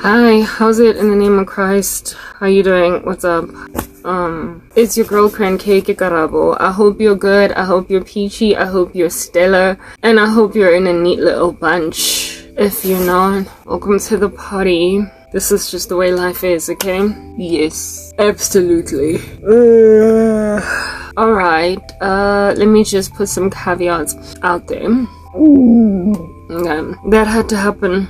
Hi, how's it in the name of Christ? How you doing? What's up? It's your girlfriend Karabo. I hope you're good. I hope you're peachy. I hope you're stellar. And I hope you're in a neat little bunch. If you're not, welcome to the party. This is just the way life is, okay? Yes, absolutely. Alright, let me just put some caveats out there. Okay, that had to happen.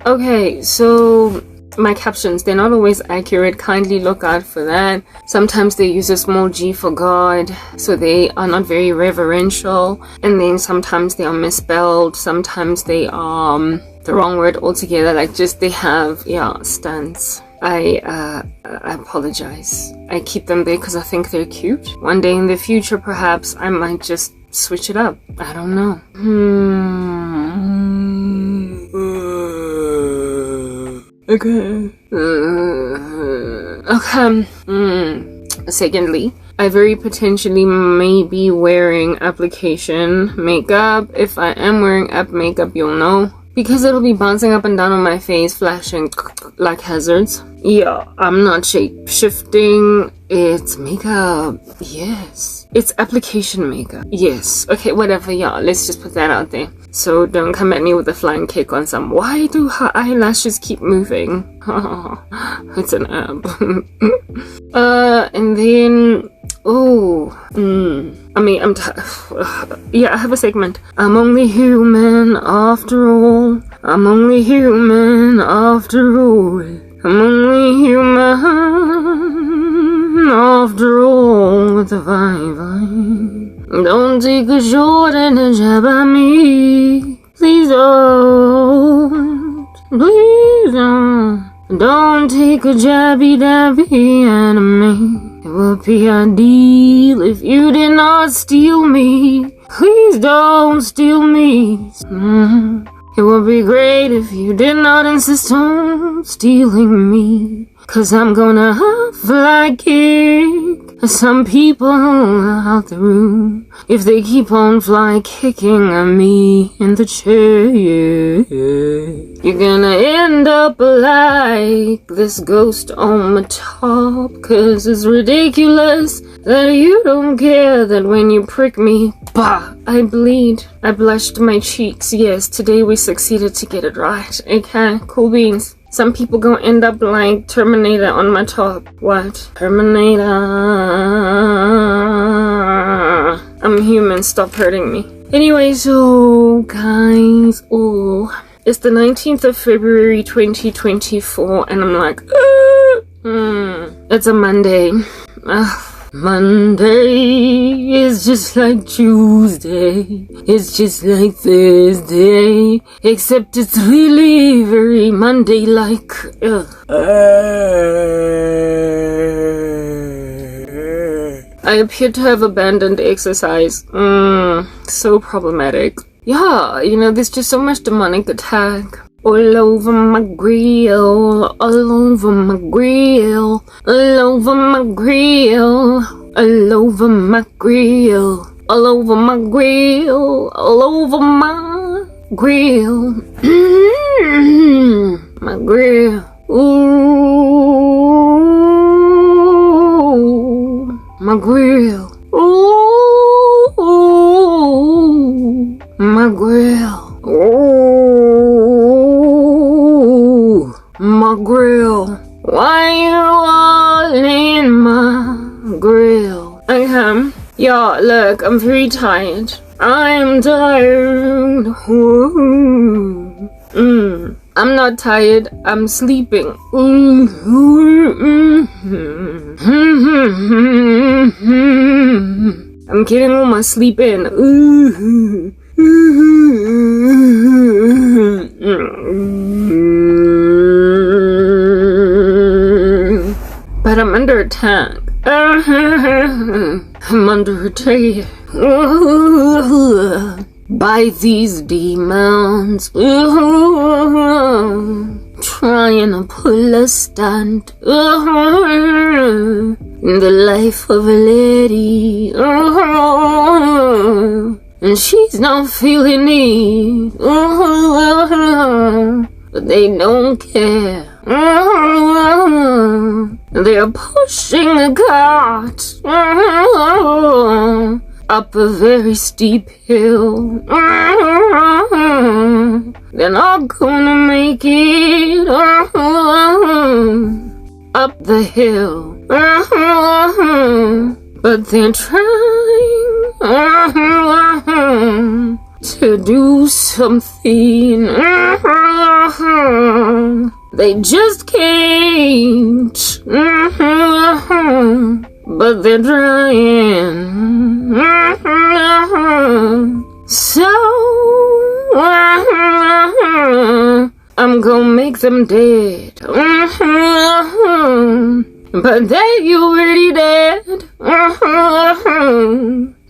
Okay, so my captions, they're not always accurate. Kindly look out for that. Sometimes they use a small g for God, so they are not very reverential. And then sometimes they are misspelled. Sometimes they are the wrong word altogether. Like just they have, stunts. I apologize. I keep them there because I think they're cute. One day in the future, perhaps, I might just switch it up. I don't know. Okay. Secondly, I very potentially may be wearing application makeup. If I am wearing app makeup, you'll know. Because it'll be bouncing up and down on my face, flashing like hazards. Yeah, I'm not shape-shifting. It's makeup. Yes. It's application makeup. Yes. Okay, whatever, let's just put that out there. So don't come at me with a flying kick on some, why do her eyelashes keep moving? It's an app. And then, I have a segment. I'm only human after all. I'm only human after all. I'm only human after all with a vibe. Don't take a short and a jab at me. Please don't. Please don't. Don't take a jabby dabby at me. It would be ideal if you did not steal me. Please don't steal me. It would be great if you did not insist on stealing me. 'Cause I'm gonna fly kick some people out the room if they keep on fly kicking at me in the chair. You're gonna end up like this ghost on my top. 'Cause it's ridiculous that you don't care that when you prick me, bah, I bleed. I blushed my cheeks. Yes, today we succeeded to get it right. Okay, cool beans. Some people gonna end up like Terminator on my top. What? Terminator. I'm human, stop hurting me. Anyway, so guys, it's the 19th of February 2024 and I'm like, it's a Monday. Monday is just like Tuesday, it's just like Thursday, except it's really very Monday-like. I appear to have abandoned exercise. So problematic. Yeah, there's just so much demonic attack. All over my grill, all over my grill, all over my grill, all over my grill, all over my grill, all over my grill, my grill, ooh, my grill, ooh, my grill, ooh, my grill. Why you all in my grill? Yeah, look, I'm very tired. I'm tired. I'm not tired. I'm sleeping. I'm getting all my sleep in. But I'm under attack. I'm under attack by these demons trying to pull a stunt in the life of a lady. and she's not feeling it. But they don't care. They're pushing the cart up a very steep hill. They're not gonna make it up the hill, but they're trying to do something. They just can't, but they're trying. So I'm gonna make them dead. But they already dead.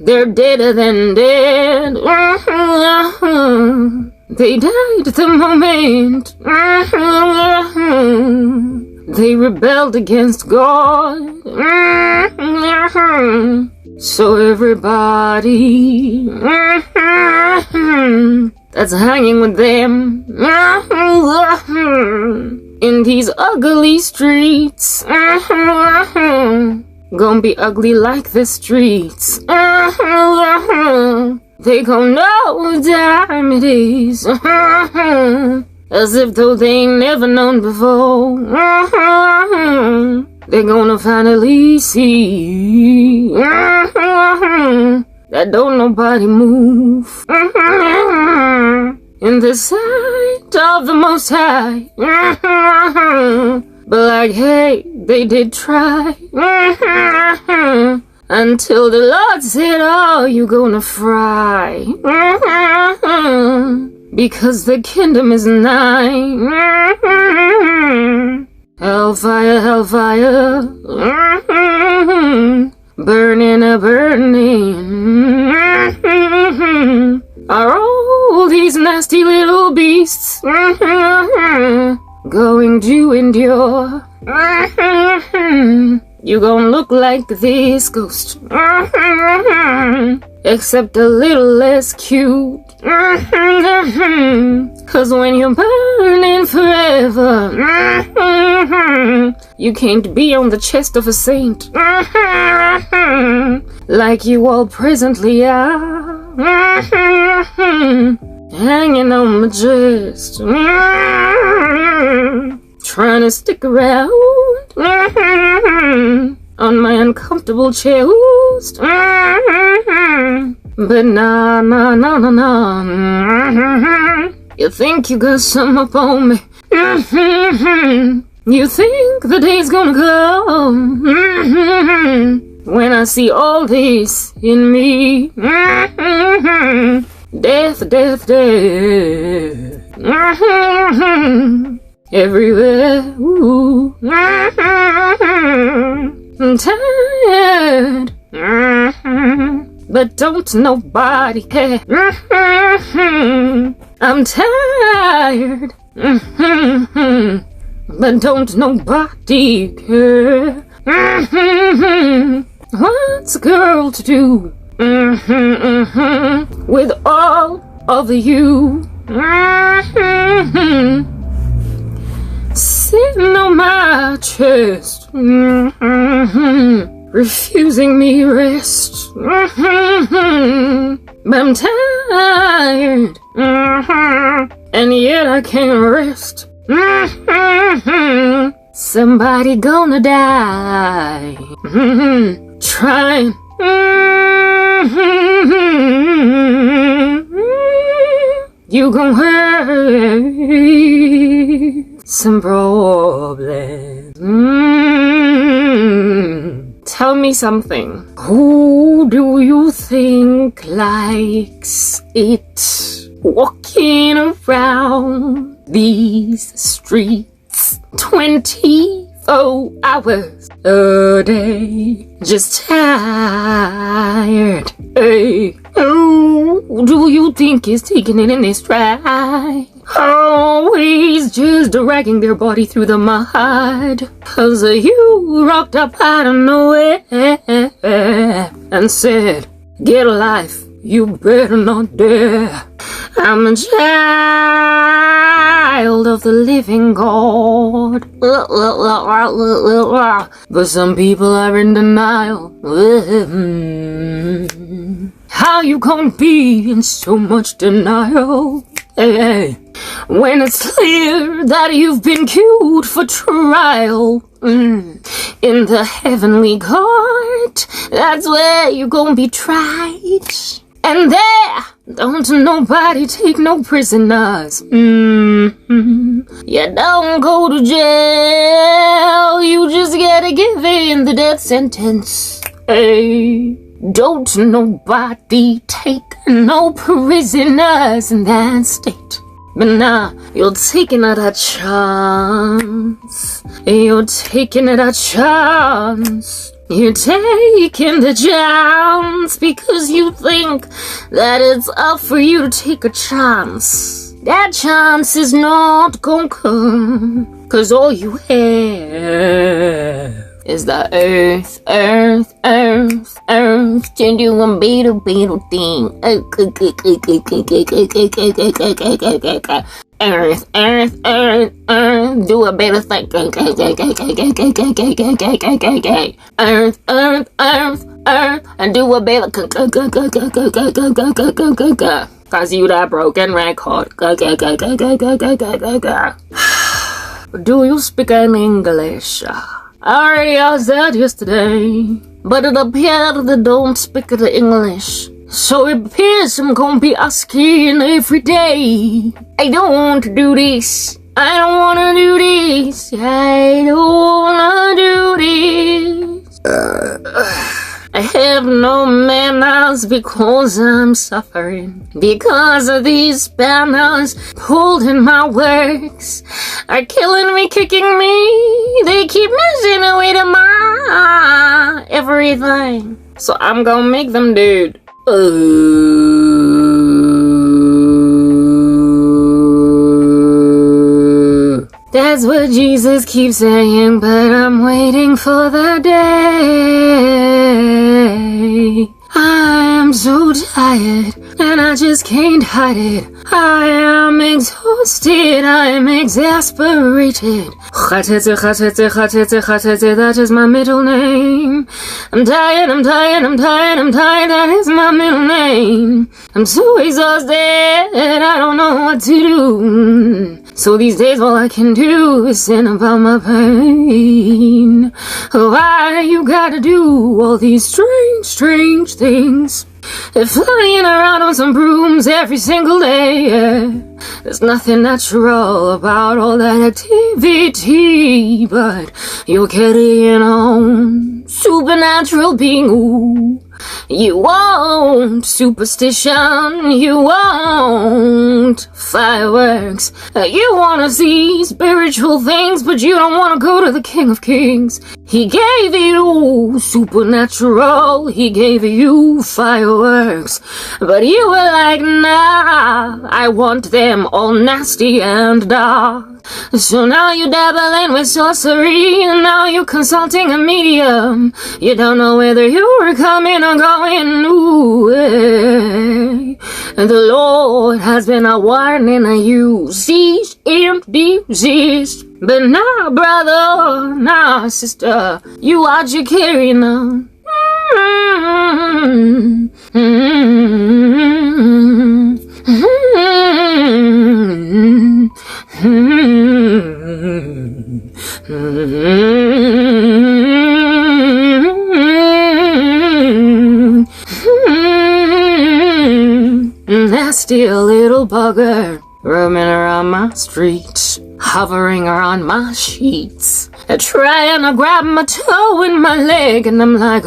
They're deader than dead. They died the moment they rebelled against God. So everybody that's hanging with them in these ugly streets gonna be ugly like the streets. They gon' know what time it is, as if though they ain't never known before. They're gonna finally see that don't nobody move in the sight of the Most High. But like, hey, they did try until the Lord said, oh, you gonna fry, because the kingdom is nigh. Hellfire, hellfire, burning a burning, are all these nasty little beasts going to endure. You gon' look like this ghost, except a little less cute. Cause when you're burning forever, you can't be on the chest of a saint like you all presently are, hanging on my chest, trying to stick around on my uncomfortable chest. But nah. You think you got something up on me. You think the day's gonna come when I see all this in me. Death, death, death, everywhere. Ooh. I'm tired, but don't nobody care. I'm tired, but don't nobody care. What's a girl to do with all of you sitting on my chest, refusing me rest? But I'm tired, and yet I can't rest. Somebody gonna die trying. You gon' hurt some problems. Tell me something. Who do you think likes it walking around these streets 24 hours a day? Just tired. Hey, who do you think is taking it in their stride? Always just dragging their body through the mud. 'Cause you rocked up out of nowhere and said, get a life, You better not dare. I'm a child of the living God. But some people are in denial. How you gonna be in so much denial? Hey, when it's clear that you've been queued for trial in the heavenly court, that's where you're gonna be tried. And there, don't nobody take no prisoners. You don't go to jail, you just gotta give in the death sentence. Hey, don't nobody take no prisoners in that state. But now, you're taking it a chance. You're taking it a chance. You're taking the chance because you think that it's up for you to take a chance. That chance is not gonna come, 'cause all you have is the earth, to do a beetle thing. Earth, do a better thing. Earth, and do a better. Cause you that broken record. Do you speak any English? I already asked that yesterday, but it appears they don't speak the English. So it appears I'm gonna be asking every day. I don't want to do this. I don't wanna do this. I don't wanna do this. I have no manners because I'm suffering. Because of these banners pulled in my works are killing me, kicking me. They keep messing away to my everything. So I'm gonna make them, dude. That's what Jesus keeps saying, but I'm waiting for the day. I am so tired, and I just can't hide it. I am exhausted, I am exasperated. That is my middle name. I'm tired, that is my middle name. I'm so exhausted, I don't know what to do. So these days all I can do is sing about my pain. Why you gotta do all these strange things? Flying around on some brooms every single day, yeah. There's nothing natural about all that activity, but you're carrying on. Supernatural being, ooh. You want superstition, you want fireworks. You wanna see spiritual things, but you don't wanna go to the King of Kings. He gave you supernatural, he gave you fireworks, but you were like, nah, I want them all nasty and dark. So now you dabbling with sorcery, and now you're consulting a medium. You don't know whether you're coming or going. Ooh, and the Lord has been a warning you. Cease and desist. But now, brother, now, sister, you are just carrying on. Nasty little bugger roaming around my streets, hovering around my sheets, trying to grab my toe in my leg, and I'm like,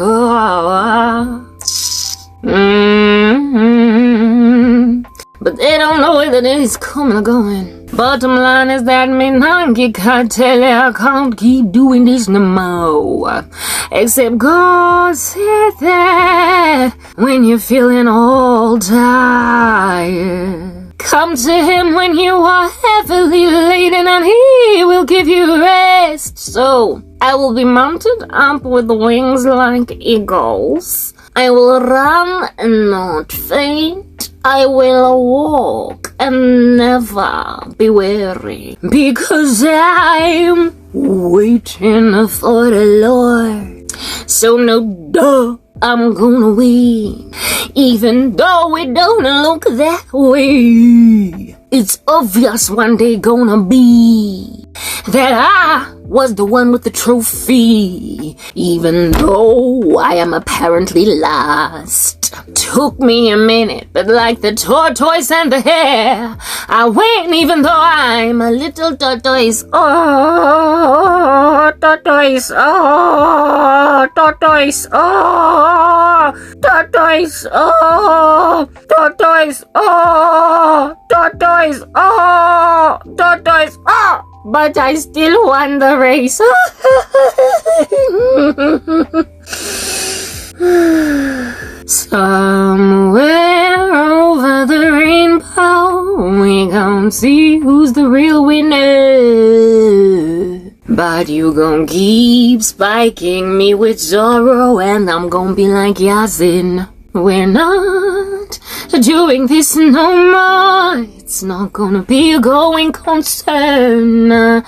But they don't know whether it's coming or going. Bottom line is that me nangi can't tell you I can't keep doing this no more. Except God said that when you're feeling all tired, come to him when you are heavily laden and he will give you rest. So I will be mounted up with wings like eagles, I will run and not faint. I will walk and never be weary. Because I'm waiting for the Lord. So no duh, I'm gonna win. Even though it don't look that way. It's obvious one day gonna be that I was the one with the trophy, even though I am apparently lost. Took me a minute, but like the tortoise and the hare, I win even though I'm a little tortoise. Oh, tortoise, oh, tortoise, oh, tortoise, oh, tortoise, oh, tortoise, oh, tortoise, oh. But I still won the race. Somewhere over the rainbow, we gon' see who's the real winner. But you gon' keep spiking me with sorrow, and I'm gon' be like Yasin. We're not doing this no more. It's not gonna be a going concern,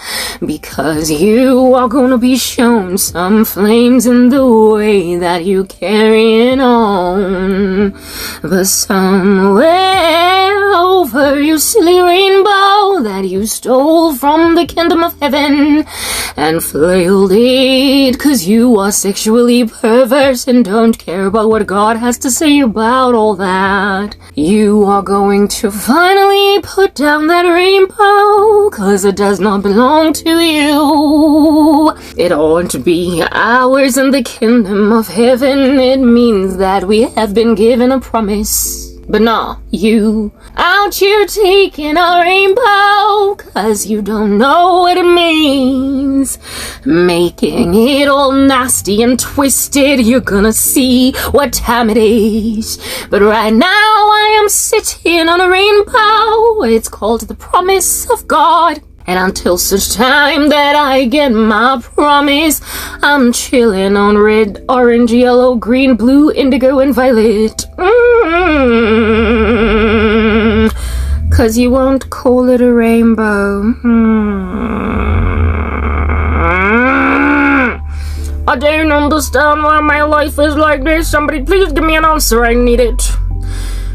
because you are gonna be shown some flames in the way that you carry it on. But somewhere over your silly rainbow that you stole from the kingdom of heaven and flailed it, 'cause you are sexually perverse and don't care about what God has to say about all that. You are going to finally put down that rainbow, 'cause it does not belong to you. It ought to be ours in the kingdom of heaven. It means that we have been given a promise. But nah, you out here taking a rainbow, 'cause you don't know what it means. Making it all nasty and twisted, you're gonna see what time it is. But right now I am sitting on a rainbow. It's called the promise of God. And until such time that I get my promise, I'm chilling on red, orange, yellow, green, blue, indigo, and violet. 'Cause you won't call it a rainbow. I don't understand why my life is like this. Somebody please give me an answer, I need it.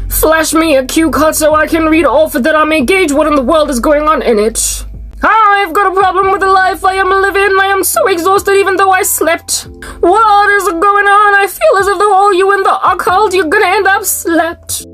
Flash me a cue card so I can read off it that I'm engaged what in the world is going on in it. I've got a problem with the life I am living. I am so exhausted even though I slept. What is going on? I feel as if though all you in the occult, you're gonna end up slept.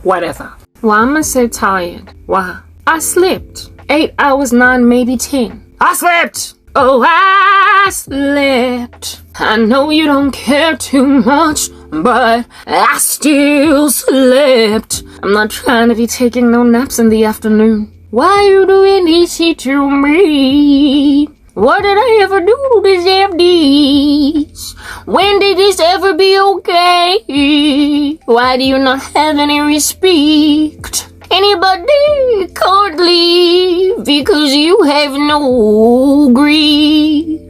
Whatever. Why am I so tired? Why? I slept. 8 hours, 9, maybe 10. I slept! Oh, I slept. I know you don't care too much, but I still slept. I'm not trying to be taking no naps in the afternoon. Why you doing this shit to me? What did I ever do to deserve this? When did this ever be okay? Why do you not have any respect? Anybody can't leave because you have no grief.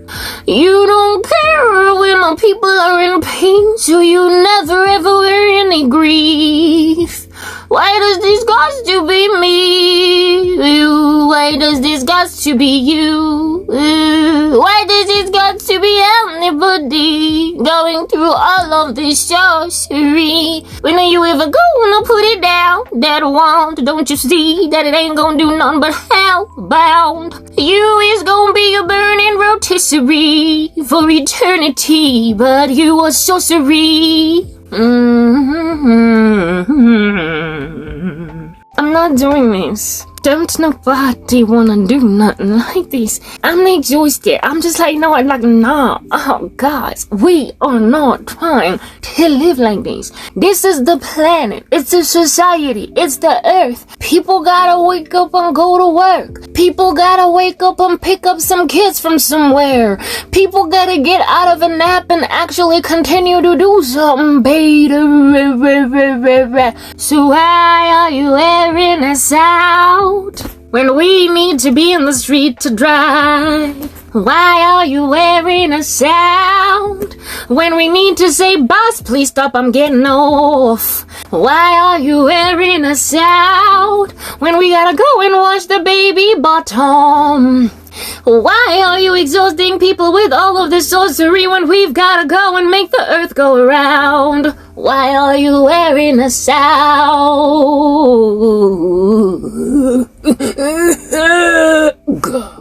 You don't care when people are in pain, so you never ever wear any grief. Why does this got to be me? Why does this got to be you? Why does this got to be anybody going through all of this sorcery? When are you ever gonna put it down? That won't, don't you see that it ain't gonna do nothing but hellbound? You is gonna be a burning rotisserie for eternity, but you are sorcery. I'm not doing this. Don't nobody wanna do nothing like this. I'm exhausted. I'm just like, no, I'm like, nah. Oh, guys, we are not trying to live like this. This is the planet. It's a society. It's the earth. People gotta wake up and go to work. People gotta wake up and pick up some kids from somewhere. People gotta get out of a nap and actually continue to do something better. So why are you wearing us out when we need to be in the street to drive? Why are you wearing us out when we need to say, boss, please stop, I'm getting off? Why are you wearing us out when we gotta go and wash the baby bottom? Why are you exhausting people with all of this sorcery when we've gotta go and make the earth go around? Why are you wearing us out?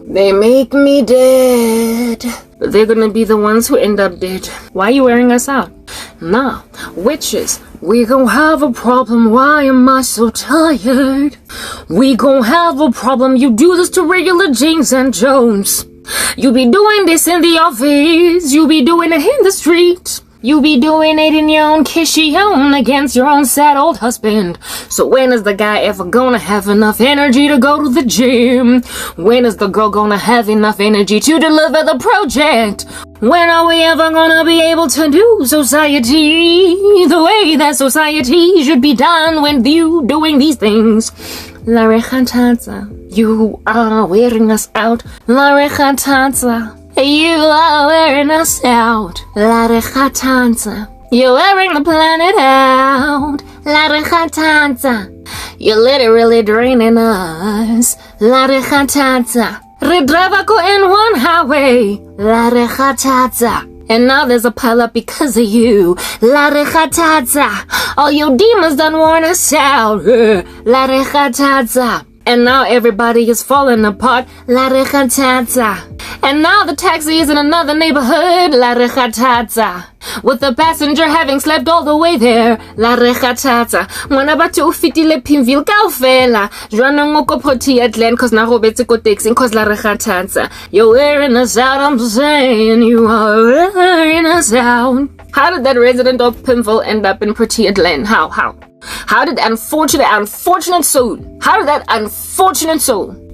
They make me dead, but they're gonna be the ones who end up dead. Why are you wearing us out? Nah, witches, we gon' have a problem. Why am I so tired? We gon' have a problem. You do this to regular James and Jones. You be doing this in the office. You be doing it in the street. You be doing it in your own kishy home against your own sad old husband. So when is the guy ever gonna have enough energy to go to the gym? When is the girl gonna have enough energy to deliver the project? When are we ever gonna be able to do society the way that society should be done when you doing these things? Larechatanza, you are wearing us out. Larechatanza. You are wearing us out, Larechatanza. You're wearing the planet out, Larechatanza. You're literally draining us, Larechatanza. Redravako in one highway, Larechatanza. And now there's a pileup because of you, Larechatanza. All your demons done worn us out, Larechatanza. And now everybody is falling apart, Larechatanza. And now the taxi is in another neighborhood, Larechatanza. With the passenger having slept all the way there, Larechatanza. Mwana batu ufitile Pimville kaufela. Jwana ngoko poti atlen cause na robetse ko taxi cause Larechatanza. You're wearing us out, I'm saying you are wearing us out. How did that resident of Pimville end up in Pretty Atlan? How? How did unfortunate soul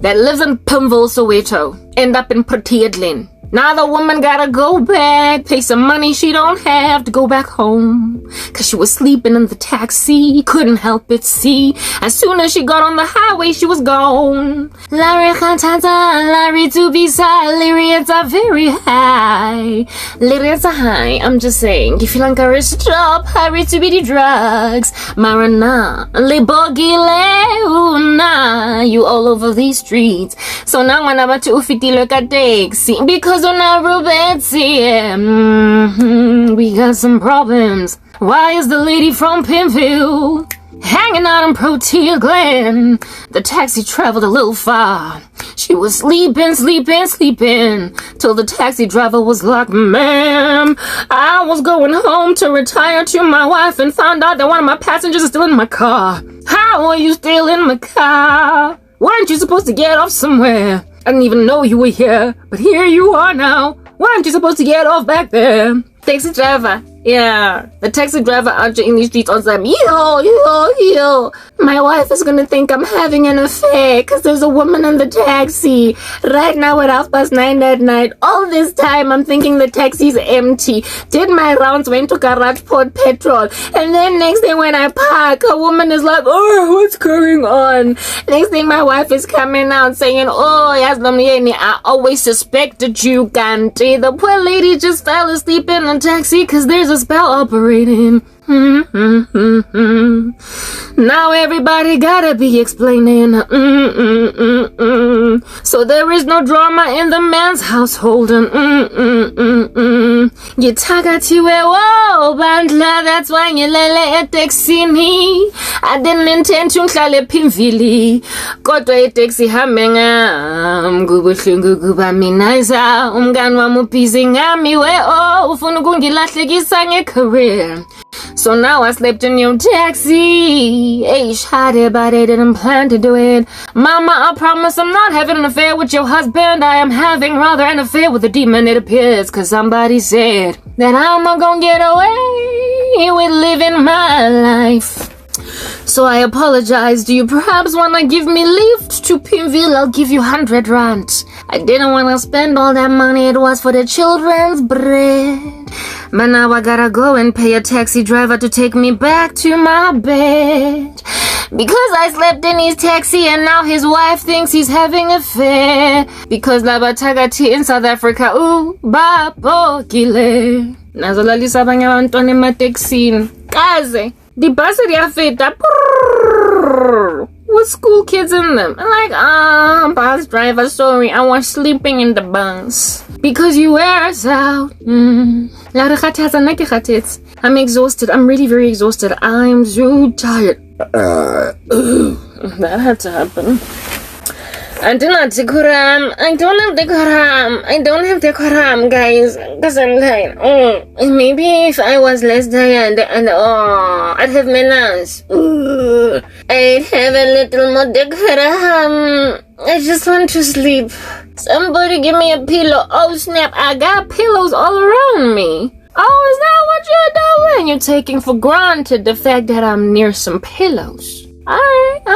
that lives in Pimville, Soweto, end up in Pretty Atlan? Now the woman gotta go back, pay some money she don't have to go back home. Cause she was sleeping in the taxi, couldn't help it see. As soon as she got on the highway, she was gone. Larechatanza, Larry to be side, lyrics are very high. Lyrics are high, I'm just saying. If you like a stop, hurry to be the drugs. Marana, Libogile, una, you all over these streets. So now when I'm about to ufiti look at taxi, because on our Betsy, we got some problems. Why is the lady from Pimville hanging out in Protea Glen? The taxi traveled a little far. She was sleeping till the taxi driver was like, ma'am, I was going home to retire to my wife and found out that one of my passengers is still in my car. How are you still in my car? Weren't you supposed to get off somewhere? I didn't even know you were here, but here you are now. Weren't you supposed to get off back there? Taxi driver. Yeah, the taxi driver out in these streets on time. Yo. My wife is gonna think I'm having an affair because there's a woman in the taxi. Right now at 9:30 at night. All this time I'm thinking the taxi's empty. Did my rounds, went to garage, poured petrol. And then next thing when I park, a woman is like, oh, what's going on? Next thing my wife is coming out saying, oh, yes, I always suspected you, Kanti. The poor lady just fell asleep in the taxi because there's a spell operating. Now everybody gotta be explaining. So there is no drama in the man's household. Yitakatiwe wo bandla, that's why yilele eteksini. I didn't intend to nhlale Pimville, kodwa itaxi hambengam kubuhlungu kuba minaza umngani wami ubhizi ngami we ufuna ukungilahlekisa ngecareer. So now I slept in your taxi. Shawty, but I didn't plan to do it. Mama, I promise I'm not having an affair with your husband. I am having rather an affair with a demon, it appears. Cause somebody said that I'm not gonna get away with living my life. So I apologize. Do you perhaps want to give me lift to Pimville? I'll give you 100 rand. I didn't want to spend all that money. It was for the children's bread. But now I gotta go and pay a taxi driver to take me back to my bed. Because I slept in his taxi and now his wife thinks he's having an affair. Because labatagati in South Africa, ooh, babokile. Nazolalisa abanye abantwana emateksini. Kaze. The bus feta with school kids in them. I'm like, bus driver, sorry, I was sleeping in the bus. Because you wear us out. I'm exhausted. I'm really very exhausted. I'm so tired. That had to happen. I do not decorum. I don't have decorum. I don't have decorum, guys. Because I'm tired. And maybe if I was less tired and I'd have manners. I'd have a little more decorum. I just want to sleep. Somebody give me a pillow. Oh snap, I got pillows all around me. Oh, is that what you're doing? You're taking for granted the fact that I'm near some pillows. Alright.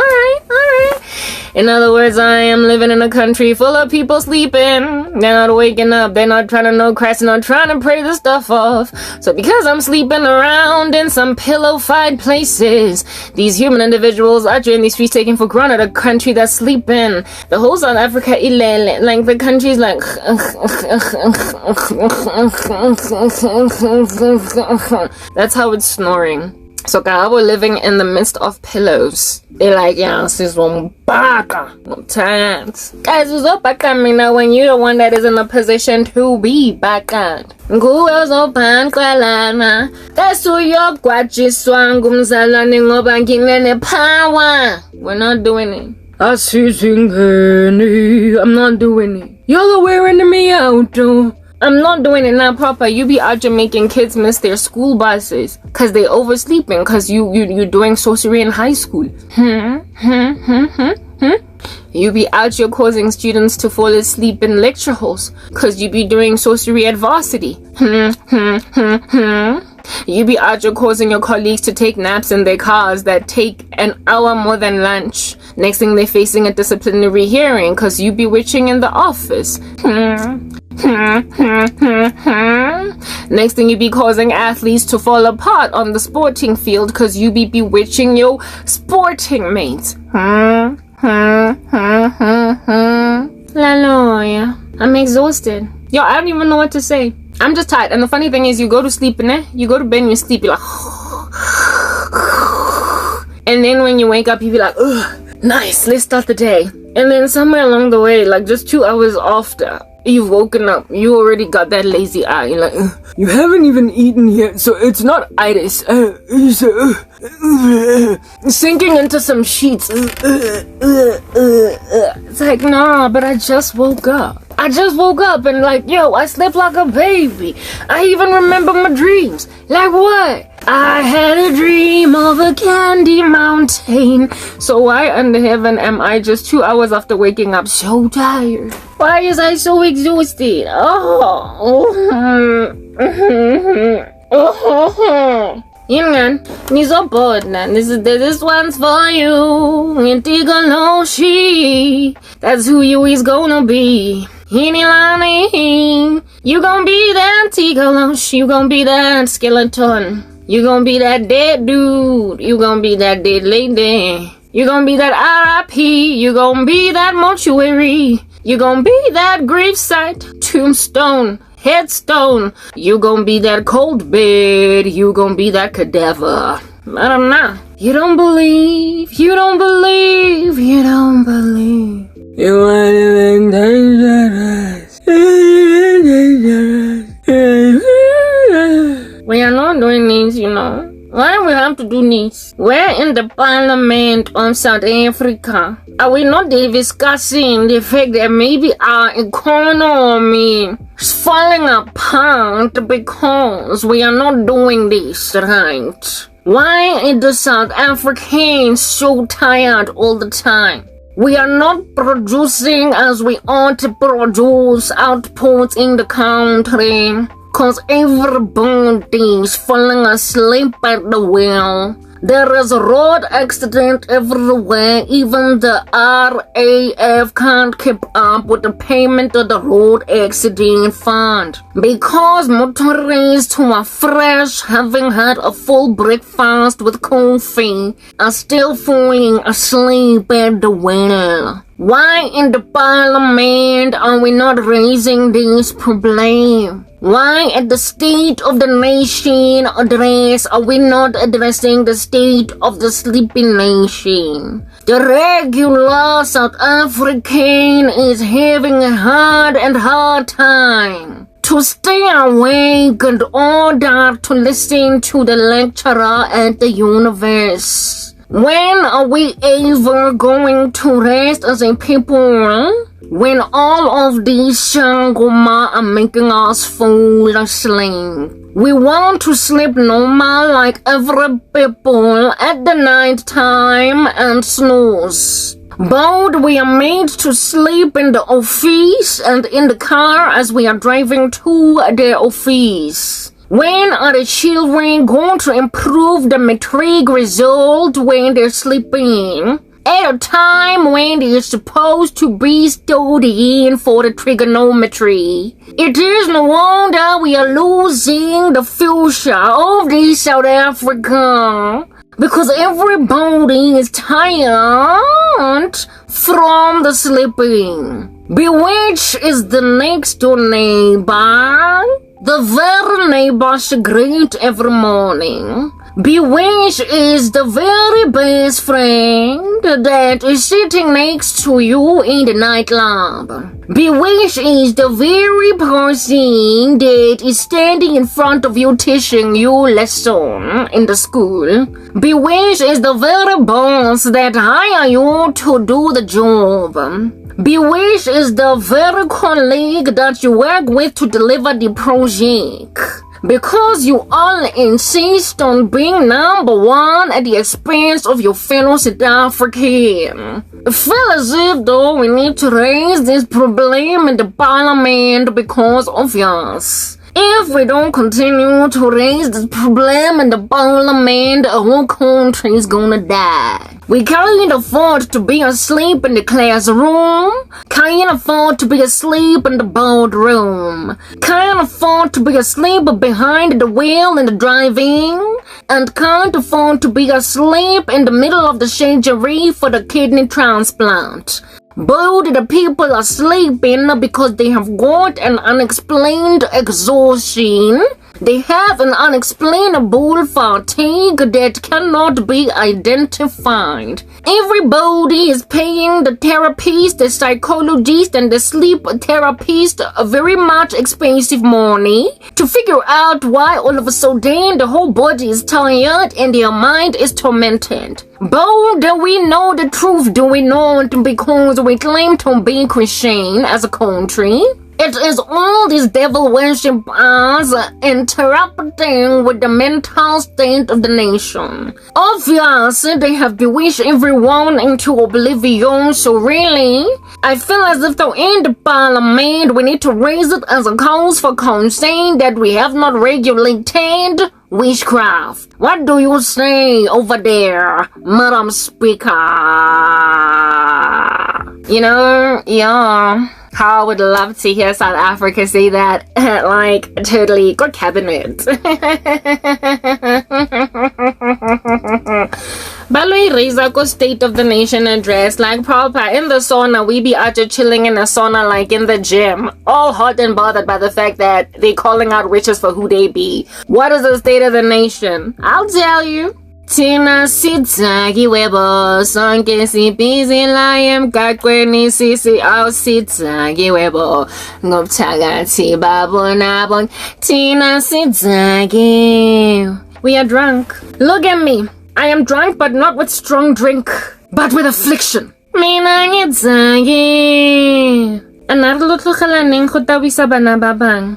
In other words, I am living in a country full of people sleeping. They're not waking up. They're not trying to know Christ. They're not trying to pray the stuff off. So because I'm sleeping around in some pillow-fied places, these human individuals out here in these streets taking for granted a country that's sleeping. The whole South Africa, like the country's like... That's how it's snoring. So Karabo living in the midst of pillows. They're like, yeah, sis one baka. Times. Guys, who's up back at me now when you're the one that is in a position to be back at? Nguwez opan kwalana. That's who you're gwajiswang umzalane ngoba ngingene power. We're not doing it. I'm not doing it. Y'all are wearing me out, though. I'm not doing it now proper. You be out here making kids miss their school buses because they oversleeping because you doing sorcery in high school. You be out here causing students to fall asleep in lecture halls because you be doing sorcery at varsity. You be out here causing your colleagues to take naps in their cars that take an hour more than lunch. Next thing they're facing a disciplinary hearing because you be witching in the office. Next thing you be causing athletes to fall apart on the sporting field because you be bewitching your sporting mates. Laloya. I'm exhausted. Yo, I don't even know what to say. I'm just tired. And the funny thing is you go to sleep you go to bed and you sleep, you're like and then when you wake up you be like, ugh, nice, let's start the day. And then somewhere along the way, like just 2 hours after you've woken up, you already got that lazy eye. You're like, you haven't even eaten yet, so it's not itis. Sinking into some sheets. It's like, nah, but I just woke up. And like, yo, I slept like a baby. I even remember my dreams. Like what? I had a dream of a candy mountain. So why under heaven am I just 2 hours after waking up so tired? Why is I so exhausted? Yingan, nizo bored na. This one's for you. Intigaloshi. That's who you is gonna be. Hinilani. You gon' be that Tigalosh. You gon' be that skeleton. You gon' be that dead dude. You gon' be that dead lady. You gon' be that RIP. You gon' be that mortuary. You gon' be that gravesite, tombstone, headstone. You gon' be that cold bed. You gon' be that cadaver. I don't know. You don't believe. You are living dangerous. We are not doing this, Why we have to do this? We're in the Parliament of South Africa. Are we not discussing the fact that maybe our economy is falling apart because we are not doing this right? Why is the South Africans so tired all the time? We are not producing as we ought to produce outputs in the country. Cause everybody is falling asleep at the wheel. There is a road accident everywhere. Even the RAF can't keep up with the payment of the road accident fund. Because motorists who are fresh, having had a full breakfast with coffee, are still falling asleep at the wheel. Why in the Parliament are we not raising this problem? Why at the State of the Nation address are we not addressing the state of the sleeping nation? The regular South African is having a hard time to stay awake in order to listen to the lecturer at the universe. When are we ever going to rest as a people? When all of these shangoma are making us fall asleep. We want to sleep normal like every people at the night time and snooze. But we are made to sleep in the office and in the car as we are driving to the office. When are the children going to improve the matric result when they're sleeping? At a time when they're supposed to be studying for the trigonometry. It is no wonder we are losing the future of this South Africa. Because everybody is tired from the sleeping. Bewitch is the next door neighbor. The very neighbor she greet every morning. Bewitch is the very best friend that is sitting next to you in the nightclub. Bewitch is the very person that is standing in front of you teaching you lesson in the school. Bewitch is the very boss that hire you to do the job. Bewitch is the very colleague that you work with to deliver the project. Because you all insist on being number one at the expense of your fellow South African. I feel as if though we need to raise this problem in the Parliament because of us. If we don't continue to raise this problem in the Parliament, the whole country is gonna die. We can't afford to be asleep in the classroom. Can't afford to be asleep in the boardroom. Can't afford to be asleep behind the wheel in the driving. And can't afford to be asleep in the middle of the surgery for the kidney transplant. But the people are sleeping because they have got an unexplained exhaustion. They have an unexplainable fatigue that cannot be identified. Everybody is paying the therapist, the psychologist, and the sleep therapist a very much expensive money to figure out why all of a sudden the whole body is tired and their mind is tormented. But do we know the truth? Do we not? Because we claim to be Christian as a country. It is all these devil worshippers interrupting with the mental state of the nation. Obviously, they have bewitched everyone into oblivion, so really, I feel as if though in the Parliament, we need to raise it as a cause for concern that we have not regulated witchcraft. What do you say over there, Madam Speaker? You know, yeah. How I would love to hear South Africa say that, like, totally good cabinet. Baloi Reza go State of the Nation address, like proper in the sauna. We be out chilling in the sauna like in the gym, all hot and bothered by the fact that they calling out witches for who they be. What is the State of the Nation? I'll tell you. Tina sitaki webo sonke si busy layem kakweni sisi au sitaki webo ngopchagati babon abon Tina sitaki We are drunk. Look at me. I am drunk, but not with strong drink, but with affliction. Mina ngitsake. Another little khalaning khutawisa bana babang.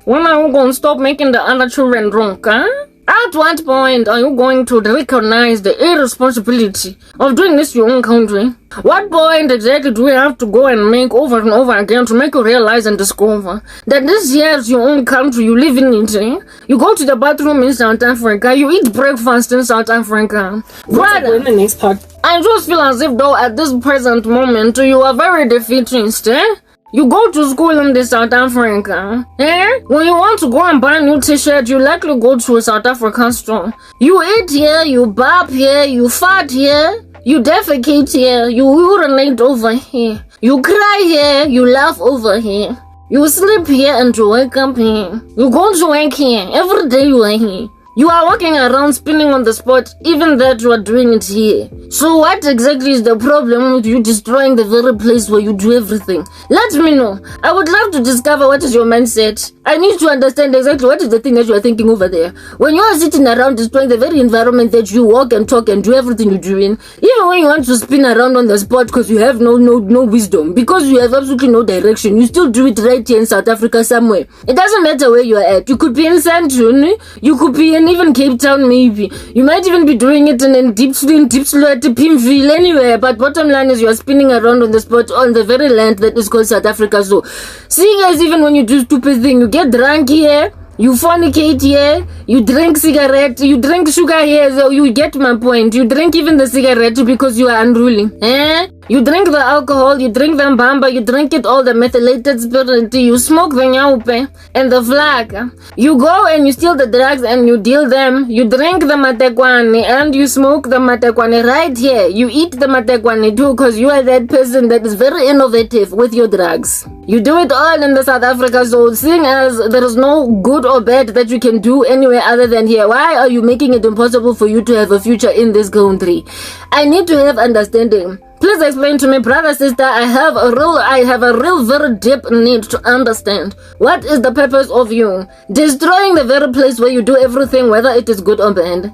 When are you going to stop making the other children drunk, huh? At what point are you going to recognize the irresponsibility of doing this to your own country? What point exactly do we have to go and make over and over again to make you realize and discover that this here is your own country, you live in it, eh? You go to the bathroom in South Africa, you eat breakfast in South Africa. Brother, in the next part. I just feel as if though at this present moment you are very defeatist, eh? You go to school in the South Africa, eh? When you want to go and buy a new t-shirt, you likely go to a South African store. You eat here, you burp here, you fart here, you defecate here, you urinate over here, you cry here, you laugh over here, you sleep here and you wake up here. You go to work here, every day you are here. You are walking around spinning on the spot, even that you are doing it here. So what exactly is the problem with you destroying the very place where you do everything? Let me know. I would love to discover what is your mindset. I need to understand exactly what is the thing that you are thinking over there. When you are sitting around destroying the very environment that you walk and talk and do everything you do in, even when you want to spin around on the spot because you have no wisdom, because you have absolutely no direction, you still do it right here in South Africa somewhere. It doesn't matter where you are at. You could be in Sandton, you could be in even Cape Town maybe. You might even be doing it in deep slow at Pimville anywhere, but bottom line is you are spinning around on the spot on the very land that is called South Africa. So seeing as even when you do stupid thing, you get drunk here, you fornicate here, you drink cigarette, you drink sugar here, so you get my point. You drink even the cigarette because you are unruly, eh? You drink the alcohol, you drink the mbamba, you drink it all, the methylated spirit, you smoke the nyaupe and the flag. You go and you steal the drugs and you deal them. You drink the matekwane and you smoke the matekwane right here. You eat the matekwane too because you are that person that is very innovative with your drugs. You do it all in the South Africa, so seeing as there is no good or bad that you can do anywhere other than here, why are you making it impossible for you to have a future in this country? I need to have understanding. Please explain to me, brother, sister. I have a real very deep need to understand what is the purpose of you destroying the very place where you do everything, whether it is good or bad.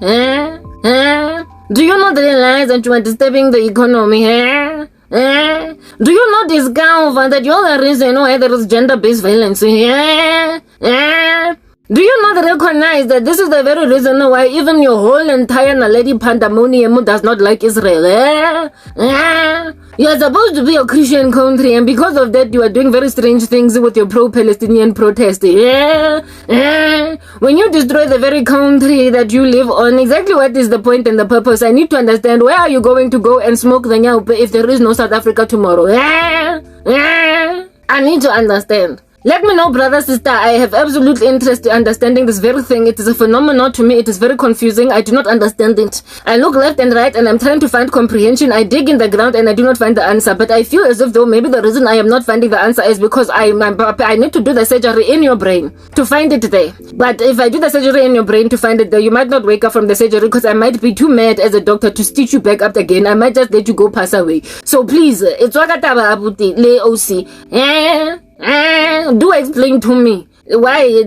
Do you not realize that you are disturbing the economy? Do you not discover that you are the reason why there is gender-based violence? Do you not recognize that this is the very reason why even your whole entire Naledi pandemonium does not like Israel? You are supposed to be a Christian country, and because of that you are doing very strange things with your pro-Palestinian protest. When you destroy the very country that you live on, exactly what is the point and the purpose? I need to understand. Where are you going to go and smoke the nyaupe if there is no South Africa tomorrow? I need to understand. Let me know, brother, sister. I have absolute interest in understanding this very thing. It is a phenomenon to me. It is very confusing. I do not understand it. I look left and right and I'm trying to find comprehension. I dig in the ground and I do not find the answer. But I feel as if though maybe the reason I am not finding the answer is because I need to do the surgery in your brain to find it there. But if I do the surgery in your brain to find it there, you might not wake up from the surgery because I might be too mad as a doctor to stitch you back up again. I might just let you go pass away. So please, it's wakataba abuti le OC. Do explain to me why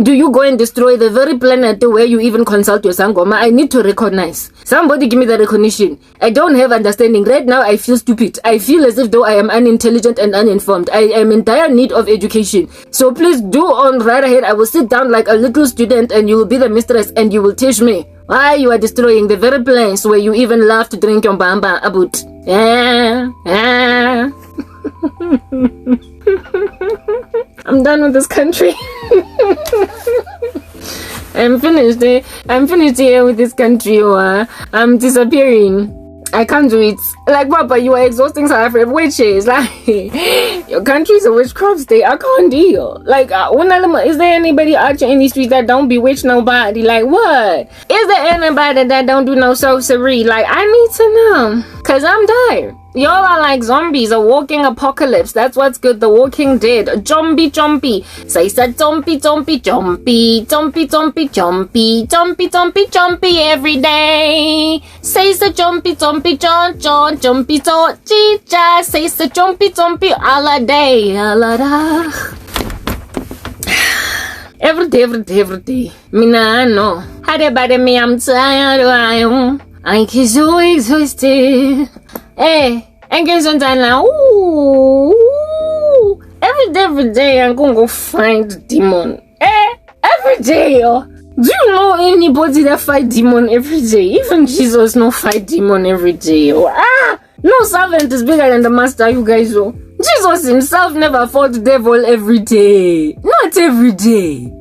do you go and destroy the very planet where you even consult your sangoma? I need to recognize. Somebody give me the recognition. I don't have understanding. Right now I feel stupid. I feel as if though I am unintelligent and uninformed. I am in dire need of education. So please do on right ahead. I will sit down like a little student and you will be the mistress and you will teach me why you are destroying the very place where you even love to drink your bamba about. I'm done with this country. I'm finished. I'm finished here with this country. I'm disappearing. I can't do it. Like, Papa, you are exhausting South Africa. Witches, like, your country's a witchcraft state. I can't deal. Like, is there anybody out here in the streets that don't bewitch nobody? Like, what? Is there anybody that don't do no sorcery? Like, I need to know. Because I'm tired. Y'all are like zombies, a walking apocalypse. That's what's good. The Walking Dead. Zombie. Say zombie every day. Say zombie jumpy chicha. Say zombie all a day. Every day. Mina no. Hade bade me, I'm tired. I get so exhausted. Hey, and get some time now. Ooh. Every day I'm gonna go find the demon. Every day, oh. Do you know anybody that fight demon every day? Even Jesus no fight demon every day. Oh. No servant is bigger than the master, you guys. Oh. Jesus himself never fought the devil every day. Not every day.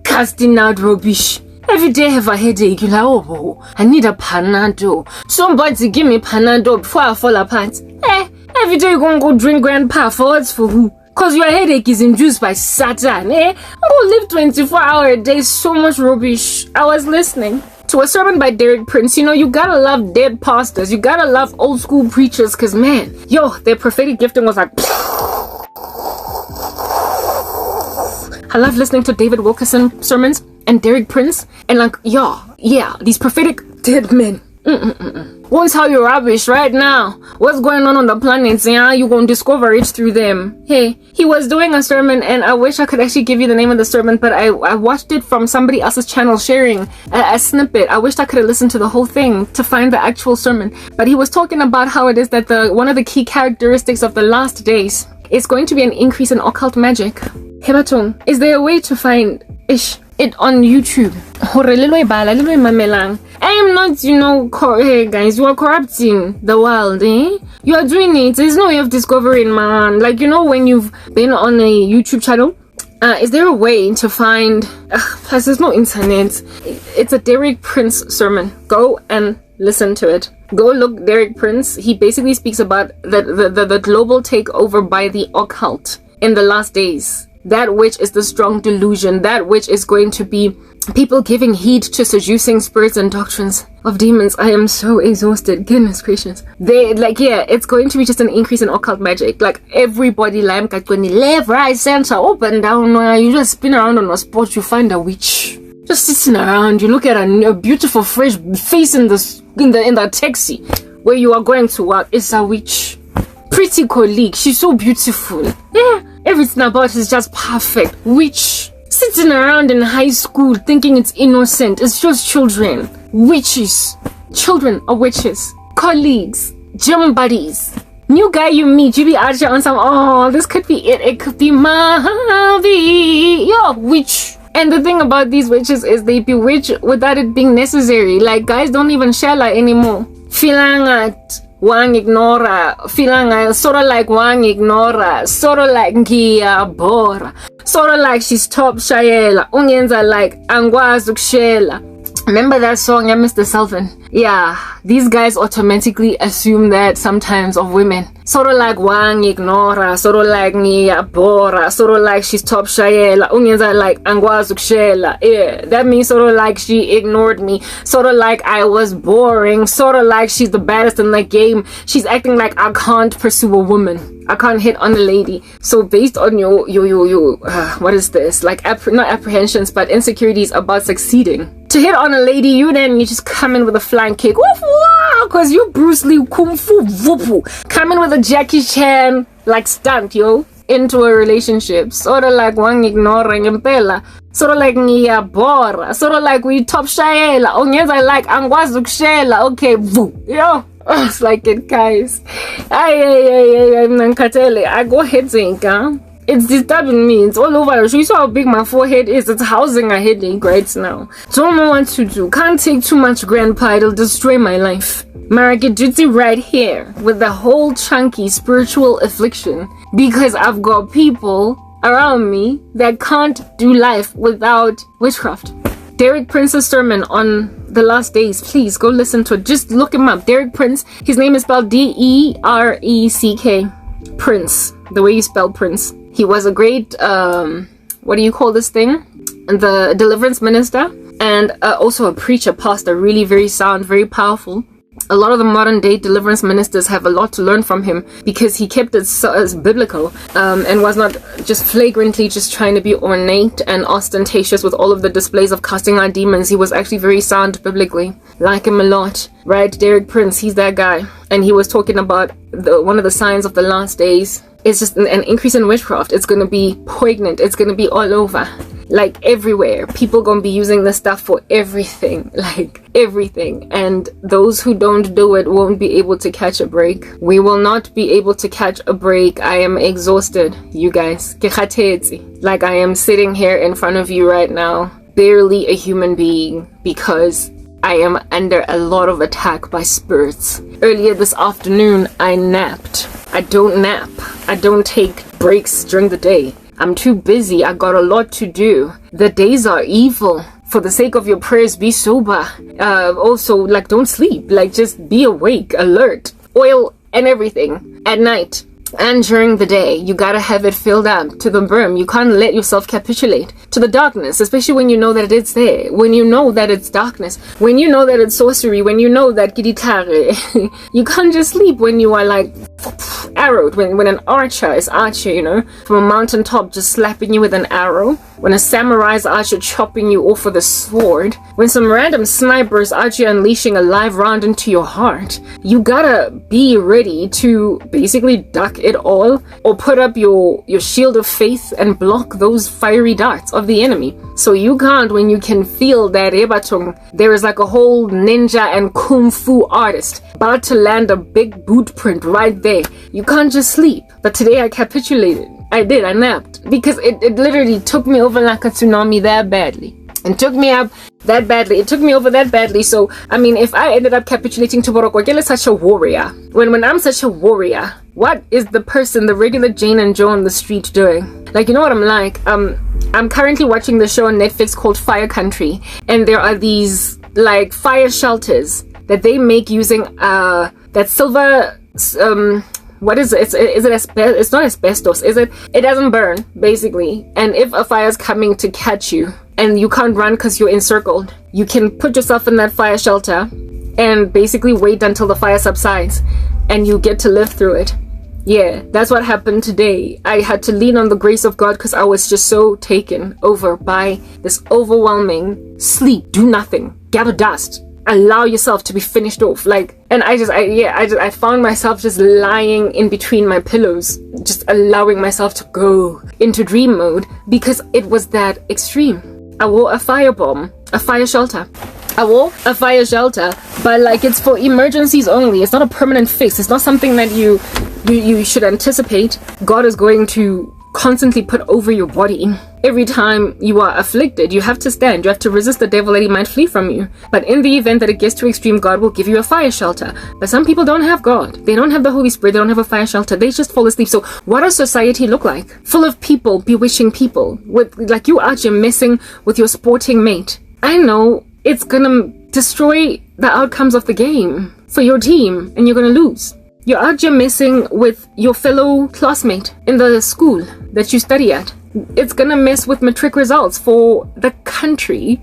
Casting out rubbish. Every day I have a headache. You're like, oh, I need a Panado. Somebody give me Panado before I fall apart. Every day you're gonna go drink grandpa for what's for who? Cause your headache is induced by Satan. I'm gonna live 24 hours a day. So much rubbish. I was listening to a sermon by Derek Prince. You know, you gotta love dead pastors. You gotta love old school preachers. Cause man, their prophetic gifting was like... I love listening to David Wilkerson sermons and Derek Prince. And like, these prophetic dead men. Won't tell you rubbish right now. What's going on the planet? Yeah, you gonna discover it through them. Hey, he was doing a sermon, and I wish I could actually give you the name of the sermon, but I watched it from somebody else's channel sharing a snippet. I wished I could have listened to the whole thing to find the actual sermon. But he was talking about how it is that one of the key characteristics of the last days is going to be an increase in occult magic. Hebatung, is there a way to find it on YouTube? I am not, hey guys, you are corrupting the world, eh? You are doing it. There's no way of discovering, man. Like, when you've been on a YouTube channel, is there a way to find, plus there's no internet. It's a Derek Prince sermon. Go and listen to it. Go look Derek Prince. He basically speaks about the global takeover by the occult in the last days. That which is the strong delusion, that which is going to be people giving heed to seducing spirits and doctrines of demons. I am so exhausted. Goodness gracious. It's going to be just an increase in occult magic. Like everybody, when you left, right, center, up and down, you just spin around on a spot, you find a witch. Just sitting around, you look at a beautiful fresh face in the taxi where you are going to work. It's a witch. Pretty colleague, she's so beautiful. Yeah, everything about her is just perfect. Witch. Sitting around in high school thinking it's innocent. It's just children. Witches. Children of witches. Colleagues. Gym buddies. New guy you meet, you be out here on some, this could be it. It could be Mahavi. Witch. And the thing about these witches is they bewitch without it being necessary. Like, guys don't even share anymore. Filangat. Wang ignora, feeling sort of like Wang ignora, sort of like Ngia Bora, sort of like she's top Shayela, Unyenza like Angwazu Kshela. Remember that song, Mr. Selvin? Yeah, these guys automatically assume that sometimes of women. Sort of like Wang ignora, sort of like Ngia Bora, sort of like she's top Shayela, Unyenza like Angwazu Kshela. Yeah, that means sort of like she ignored me, sort of like I was boring, sort of like she's the baddest in the game. She's acting like I can't pursue a woman. I can't hit on a lady. So based on your what is this? Like not apprehensions, but insecurities about succeeding. To hit on a lady, you just come in with a flying kick. Wow, cause you Bruce Lee Kung Fu Vupu. Come in with a Jackie Chan like stunt, into a relationship. Sort of like Wang ignoring impela. Sort of like Ngia Bora. Sort of like we top Shayela. Onyenza like Angwazu Kshela. Okay, vu. It's like it, guys. I'm Nankatele. I go ahead, Zinka. It's disturbing me. It's all over. You saw how big my forehead is. It's housing a headache right now. Don't know what to do. Can't take too much grandpa. It'll destroy my life. Marika duty right here with the whole chunky spiritual affliction because I've got people around me that can't do life without witchcraft. Derek Prince's sermon on the last days, please go listen to it. Just look him up. Derek Prince. His name is spelled D-E-R-E-C-K. Prince. The way you spell Prince. He was a great, what do you call this thing? The deliverance minister. And also a preacher, pastor. Really very sound, very powerful. A lot of the modern day deliverance ministers have a lot to learn from him because he kept it as biblical and was not just flagrantly just trying to be ornate and ostentatious with all of the displays of casting out demons. He was actually very sound biblically. Like him a lot, right? Derek Prince, he's that guy. And he was talking about one of the signs of the last days. It's just an increase in witchcraft. It's going to be poignant. It's going to be all over. like everywhere. People gonna be using this stuff for everything, like everything. And those who don't do it won't be able to catch a break. We will not be able to catch a break. I am exhausted, you guys. Like I am sitting here in front of you right now, barely a human being, because I am under a lot of attack by spirits. Earlier this afternoon, I napped. I don't nap. I don't take breaks during the day. I'm too busy. I got a lot to do. The days are evil. For the sake of your prayers, be sober. Also, like, don't sleep. Like, just be awake, alert, oil and everything at night. And during the day, you gotta have it filled up to the brim. You can't let yourself capitulate to the darkness, especially when you know that it's there. When you know that it's darkness. When you know that it's sorcery. When you know that kiditare. You can't just sleep when you are like arrowed. When an archer is archer, you know, from a mountaintop just slapping you with an arrow. When a samurai's archer chopping you off with a sword. When some random sniper's archer unleashing a live round into your heart. You gotta be ready to basically duck it all, or put up your shield of faith and block those fiery darts of the enemy. So you can't, when you can feel that there is like a whole ninja and kung fu artist about to land a big boot print right there. You can't just sleep. But today I capitulated. I napped, because it literally took me over like a tsunami that badly. And took me up that badly. It took me over that badly. So, I mean, if I ended up capitulating to Borokogele, such a warrior. When I'm such a warrior, what is the person, the regular Jane and Joe on the street doing? Like, you know what I'm like? I'm currently watching the show on Netflix called Fire Country. And there are these, like, fire shelters that they make using, that silver, what is it? It's not asbestos, is it? It doesn't burn, basically. And if a fire is coming to catch you and you can't run because you're encircled, you can put yourself in that fire shelter and basically wait until the fire subsides and you get to live through it. Yeah, that's what happened today. I had to lean on the grace of God because I was just so taken over by this overwhelming sleep. Do nothing. Gather dust. Allow yourself to be finished off, like, and I found myself just lying in between my pillows, just allowing myself to go into dream mode because it was that extreme. I wore a fire shelter. But like, it's for emergencies only. It's not a permanent fix. It's not something that you should anticipate. God is going to constantly put over your body. Every time you are afflicted, you have to stand. You have to resist the devil that he might flee from you. But in the event that it gets too extreme, God will give you a fire shelter. But some people don't have God. They don't have the Holy Spirit. They don't have a fire shelter. They just fall asleep. So what does society look like? Full of people bewitching people. With, like, you out here messing with your sporting mate. I know it's gonna destroy the outcomes of the game for your team, and you're gonna lose. You're out here messing with your fellow classmate in the school that you study at. It's gonna mess with matric results for the country.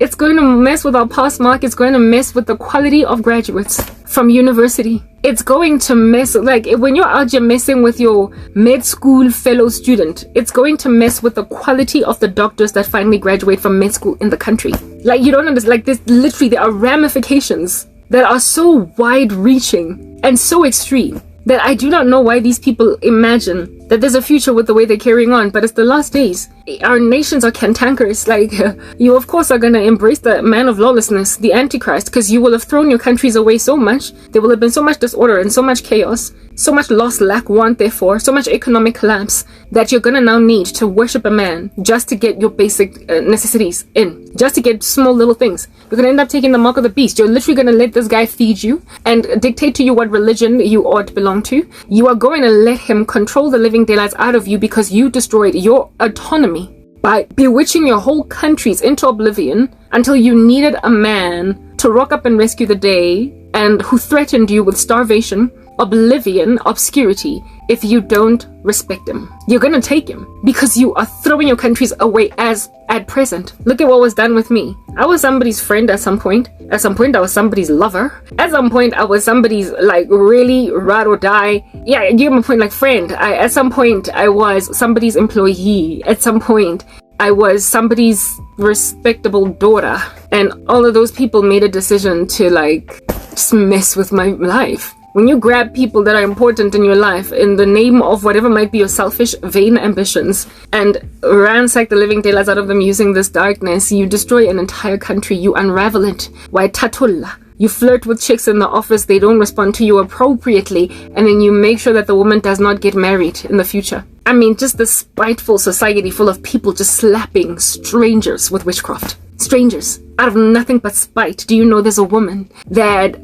It's going to mess with our pass mark. It's going to mess with the quality of graduates from university. It's going to mess, like, when you're out here messing with your med school fellow student, it's going to mess with the quality of the doctors that finally graduate from med school in the country. Like, you don't understand, like, there are ramifications that are so wide-reaching and so extreme that I do not know why these people imagine that there's a future with the way they're carrying on. But it's the last days. Our nations are cantankerous. Like, you of course are going to embrace the man of lawlessness, the Antichrist, because you will have thrown your countries away so much. There will have been so much disorder and so much chaos, so much loss, lack, want, therefore, so much economic collapse, that you're going to now need to worship a man just to get your basic necessities in, just to get small little things. You're going to end up taking the mark of the beast. You're literally going to let this guy feed you and dictate to you what religion you ought to belong to. You are going to let him control the living daylights out of you because you destroyed your autonomy by bewitching your whole countries into oblivion until you needed a man to rock up and rescue the day, and who threatened you with starvation, oblivion, obscurity, if you don't respect him. You're gonna take him because you are throwing your countries away as at present. Look at what was done with me. I was somebody's friend at some point. At some point I was somebody's lover. At some point I was somebody's, like, really ride or die. Yeah, you get my point, like, friend. At some point I was somebody's employee. At some point I was somebody's respectable daughter. And all of those people made a decision to, like, just mess with my life. When you grab people that are important in your life in the name of whatever might be your selfish, vain ambitions and ransack the living daylights out of them using this darkness, you destroy an entire country. You unravel it. Why tatulla? You flirt with chicks in the office, they don't respond to you appropriately, and then you make sure that the woman does not get married in the future. I mean, just the spiteful society full of people just slapping strangers with witchcraft. Strangers. Out of nothing but spite. Do you know there's a woman that,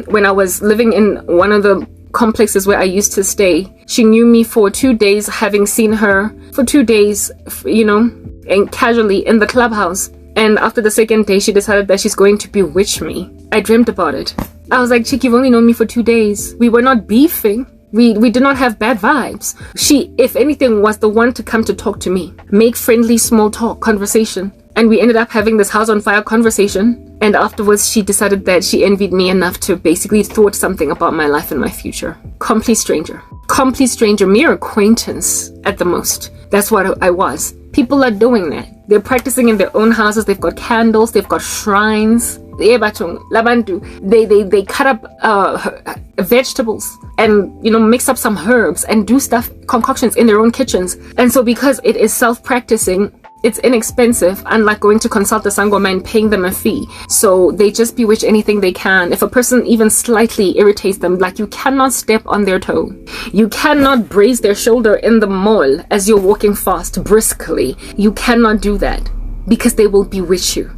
when I was living in one of the complexes where I used to stay, she knew me for 2 days, having seen her for 2 days, you know, and casually in the clubhouse. And after the second day, she decided that she's going to bewitch me. I dreamt about it. I was like, chick, you've only known me for 2 days. We were not beefing. We did not have bad vibes. She, if anything, was the one to come to talk to me. Make friendly small talk conversation. And we ended up having this house on fire conversation. And afterwards, she decided that she envied me enough to basically thought something about my life and my future. Complete stranger. Complete stranger. Mere acquaintance at the most. That's what I was. People are doing that. They're practicing in their own houses. They've got candles. They've got shrines. They cut up vegetables and, you know, mix up some herbs and do stuff, concoctions in their own kitchens. And so because it is self-practicing, it's inexpensive, unlike going to consult the Sangoma and paying them a fee. So they just bewitch anything they can. If a person even slightly irritates them, like, you cannot step on their toe. You cannot brace their shoulder in the mall as you're walking fast, briskly. You cannot do that because they will bewitch you.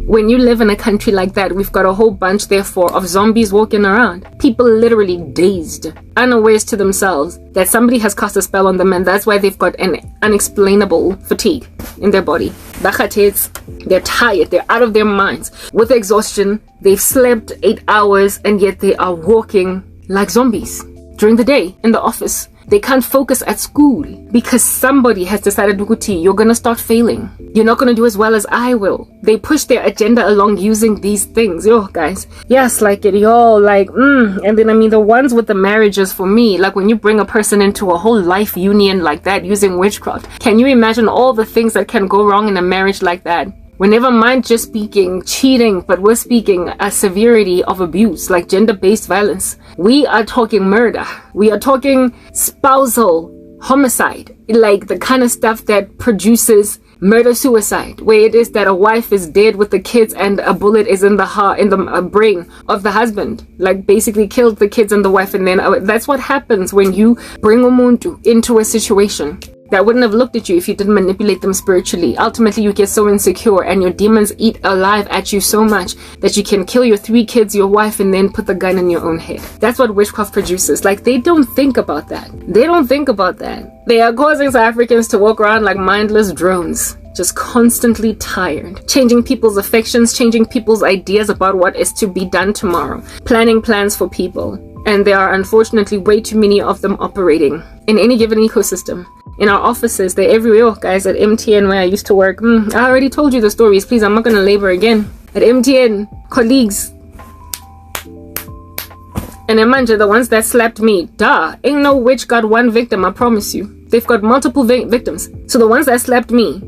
When you live in a country like that, we've got a whole bunch, therefore, of zombies walking around. People literally dazed, unawares to themselves that somebody has cast a spell on them, and that's why they've got an unexplainable fatigue in their body. They're tired, they're out of their minds. With exhaustion, they've slept 8 hours, and yet they are walking like zombies during the day in the office. They can't focus at school because somebody has decided, Dukuti, you're going to start failing. You're not going to do as well as I will. They push their agenda along using these things. Yo, guys. Yes, like it, yo, like, And then, I mean, the ones with the marriages for me, like when you bring a person into a whole life union like that using witchcraft, can you imagine all the things that can go wrong in a marriage like that? We're never mind just speaking cheating, but we're speaking a severity of abuse, like gender-based violence. We are talking murder. We are talking spousal homicide, like the kind of stuff that produces murder-suicide, where it is that a wife is dead with the kids and a bullet is in the heart, in the brain of the husband, like basically killed the kids and the wife. And then that's what happens when you bring umuntu into a situation that wouldn't have looked at you if you didn't manipulate them spiritually. Ultimately, you get so insecure and your demons eat alive at you so much that you can kill your 3 kids, your wife, and then put the gun in your own head. That's what witchcraft produces. Like, they don't think about that. They don't think about that. They are causing South Africans to walk around like mindless drones, just constantly tired, changing people's affections, changing people's ideas about what is to be done tomorrow, planning plans for people. And there are unfortunately way too many of them operating in any given ecosystem. In our offices, they're everywhere, guys. At MTN, where I used to work, I already told you the stories. Please, I'm not going to labor again. At MTN, colleagues. And Emanja, the ones that slapped me, ain't no witch got one victim, I promise you. They've got multiple victims. So the ones that slapped me,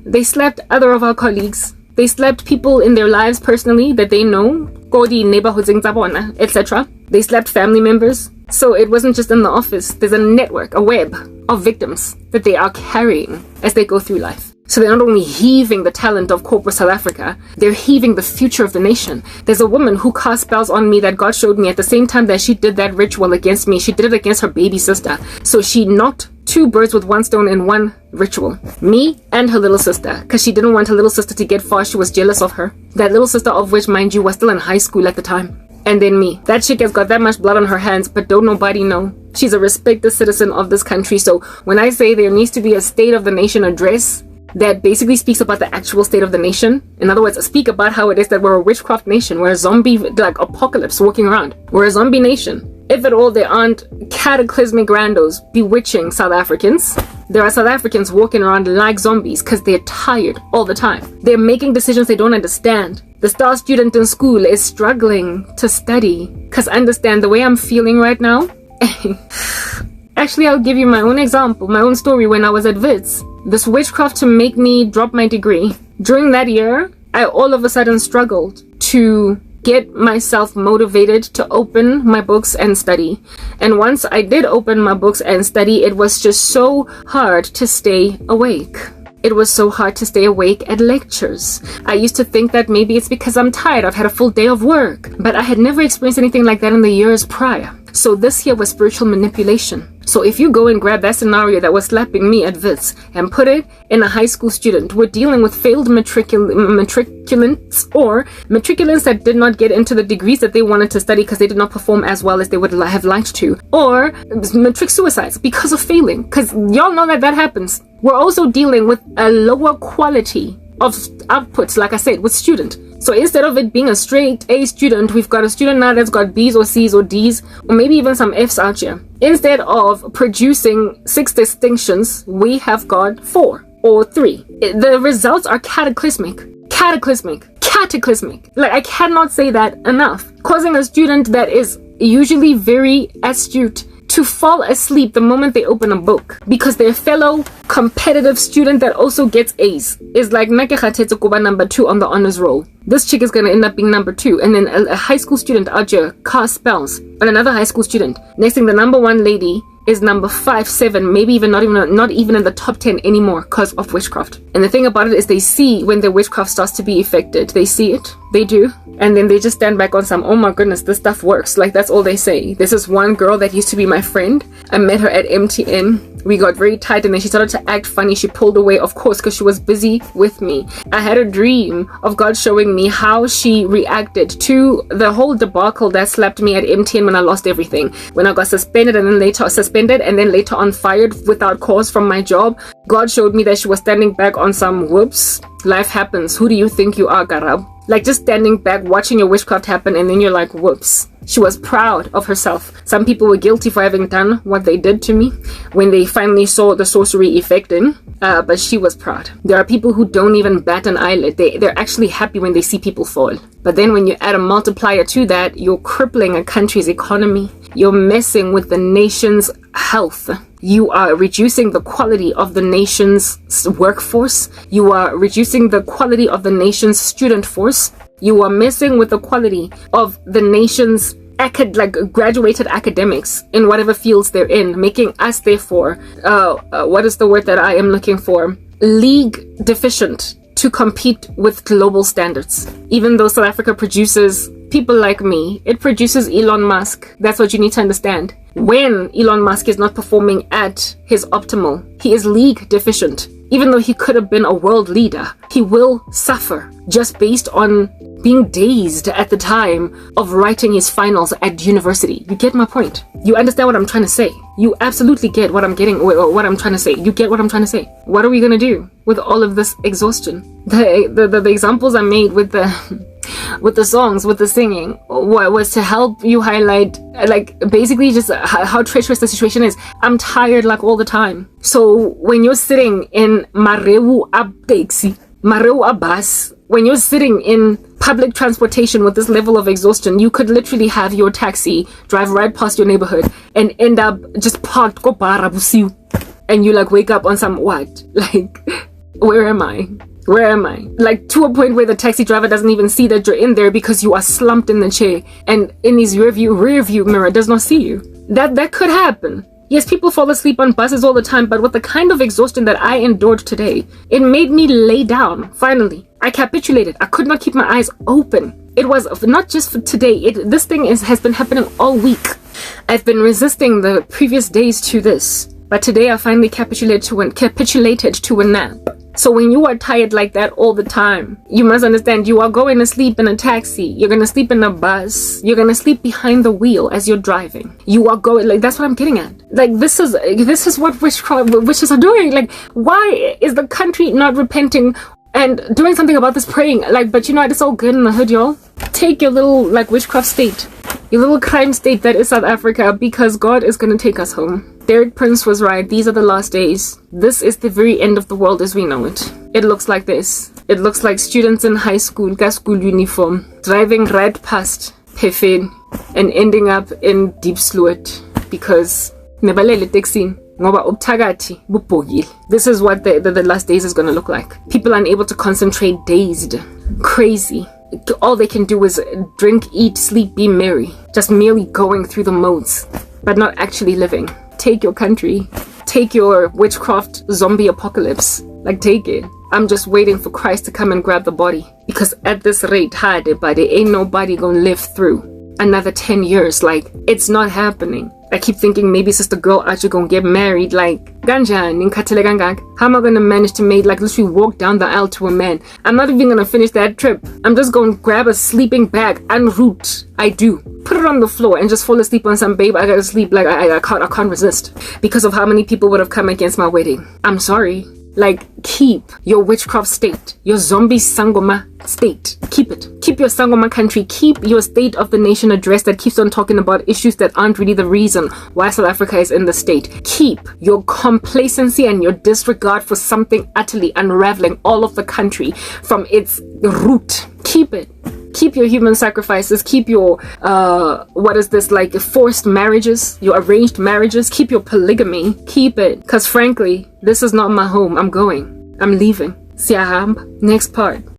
they slapped other of our colleagues. They slapped people in their lives personally that they know, neighborhoods, etc. They slapped family members. So it wasn't just in the office. There's a network, a web of victims that they are carrying as they go through life. So they're not only heaving the talent of corporate South Africa, they're heaving the future of the nation. There's a woman who cast spells on me that God showed me at the same time that she did that ritual against me. She did it against her baby sister. So she knocked 2 birds with one stone in one ritual. Me and her little sister. Because she didn't want her little sister to get far. She was jealous of her. That little sister, of which, mind you, was still in high school at the time. And then me. That chick has got that much blood on her hands, but don't nobody know. She's a respected citizen of this country. So when I say there needs to be a State of the Nation address that basically speaks about the actual state of the nation, in other words, speak about how it is that we're a witchcraft nation, we're a zombie, like apocalypse walking around. We're a zombie nation. If at all there aren't cataclysmic randos bewitching South Africans, there are South Africans walking around like zombies because they're tired all the time. They're making decisions they don't understand. The star student in school is struggling to study because understand the way I'm feeling right now. Actually, I'll give you my own example, my own story when I was at Wits. This witchcraft to make me drop my degree. During that year, I all of a sudden struggled to get myself motivated to open my books and study. And once I did open my books and study, it was just so hard to stay awake. It was so hard to stay awake at lectures. I used to think that maybe it's because I'm tired. I've had a full day of work. But I had never experienced anything like that in the years prior. So this here was spiritual manipulation. So if you go and grab that scenario that was slapping me at Wits and put it in a high school student, we're dealing with failed matriculants or matriculants that did not get into the degrees that they wanted to study because they did not perform as well as they would have liked to, or matric suicides because of failing, because y'all know that happens. We're also dealing with a lower quality of outputs, like I said, with student. So instead of it being a straight A student, we've got a student now that's got B's or C's or D's, or maybe even some F's out here. Instead of producing 6 distinctions, we have got 4 or 3. The results are cataclysmic. Like, I cannot say that enough. Causing a student that is usually very astute to fall asleep the moment they open a book because their fellow competitive student that also gets A's is like number 2 on the honors roll. This chick is gonna end up being number 2, and then a high school student out here cast spells on another high school student. Next thing, the number 1 lady is number 5, 7, maybe even not even in the top 10 anymore because of witchcraft. And the thing about it is they see when their witchcraft starts to be affected. They see it, they do, and then they just stand back on some, oh my goodness, this stuff works. Like, that's all they say. This is one girl that used to be my friend. I met her at MTN. We got very tight, and then she started to act funny. She pulled away, of course, because she was busy with me. I had a dream of God showing me how she reacted to the whole debacle that slapped me at MTN when I lost everything. When I got suspended and then later on fired without cause from my job. God showed me that she was standing back on some whoops. Life happens. Who do you think you are, Karabo? Like, just standing back, watching your witchcraft happen, and then you're like, whoops. She was proud of herself. Some people were guilty for having done what they did to me when they finally saw the sorcery effecting, but she was proud. There are people who don't even bat an eyelid. They're actually happy when they see people fall. But then when you add a multiplier to that, you're crippling a country's economy. You're messing with the nation's health. You are reducing the quality of the nation's workforce. You are reducing the quality of the nation's student force. You are messing with the quality of the nation's graduated academics in whatever fields they're in, making us, therefore, what is the word that I am looking for? League deficient to compete with global standards. Even though South Africa produces people like me, it produces Elon Musk. That's what you need to understand. When Elon Musk is not performing at his optimal, he is league deficient. Even though he could have been a world leader, he will suffer just based on being dazed at the time of writing his finals at university. You get my point? You understand what I'm trying to say? You absolutely get what I'm trying to say. You get what I'm trying to say? What are we gonna do with all of this exhaustion? The examples I made with the songs, with the singing, was to help you highlight, like, basically just how treacherous the situation is. I'm tired, like, all the time. So when you're sitting in Mareu Bus, when you're sitting in public transportation with this level of exhaustion, you could literally have your taxi drive right past your neighborhood and end up just parked go Karabo, and you like wake up on some what? Like, where am I? Like, to a point where the taxi driver doesn't even see that you're in there because you are slumped in the chair, and in his rear view mirror does not see you. That could happen. Yes, people fall asleep on buses all the time, but with the kind of exhaustion that I endured today, it made me lay down. Finally, I capitulated. I could not keep my eyes open. It was not just for today. This thing has been happening all week. I've been resisting the previous days to this, but today I finally capitulated to a nap. So when you are tired like that all the time, you must understand you are going to sleep in a taxi. You're going to sleep in a bus. You're going to sleep behind the wheel as you're driving. You are going, like, that's what I'm getting at. Like, this is what witches are doing. Like, why is the country not repenting and doing something about this, praying? Like, but you know what? It's all good in the hood, y'all. Take your little, like, witchcraft state, your little crime state that is South Africa, because God is going to take us home. Derek Prince was right. These are the last days. This is the very end of the world as we know it. It looks like this. It looks like students in high school, school uniform, driving right past Pefin and ending up in Deep Sluit because nebalele taxi ngoba ubthakathi bubhokile. This is what the last days is going to look like. People unable to concentrate, dazed, crazy, all they can do is drink, eat, sleep, be merry. Just merely going through the modes, but not actually living. Take your country. Take your witchcraft zombie apocalypse. Like, take it. I'm just waiting for Christ to come and grab the body. Because at this rate, buddy, ain't nobody gonna live through another 10 years. Like, it's not happening. I keep thinking maybe sister girl actually gonna get married. Like, ganjan in Katelegangag. How am I gonna manage to make, like, literally walk down the aisle to a man? I'm not even gonna finish that trip. I'm just gonna grab a sleeping bag en route. I do. Put it on the floor and just fall asleep on some babe. I gotta sleep. Like, I can't resist. Because of how many people would have come against my wedding. I'm sorry. Like, keep your witchcraft state, your zombie Sangoma state. Keep it. Keep your Sangoma country. Keep your State of the Nation address that keeps on talking about issues that aren't really the reason why South Africa is in the state. Keep your complacency and your disregard for something utterly unraveling all of the country from its root. Keep it. Keep your human sacrifices. Keep your, like forced marriages, your arranged marriages. Keep your polygamy. Keep it. Because frankly, this is not my home. I'm going. I'm leaving. Siaham. Next part.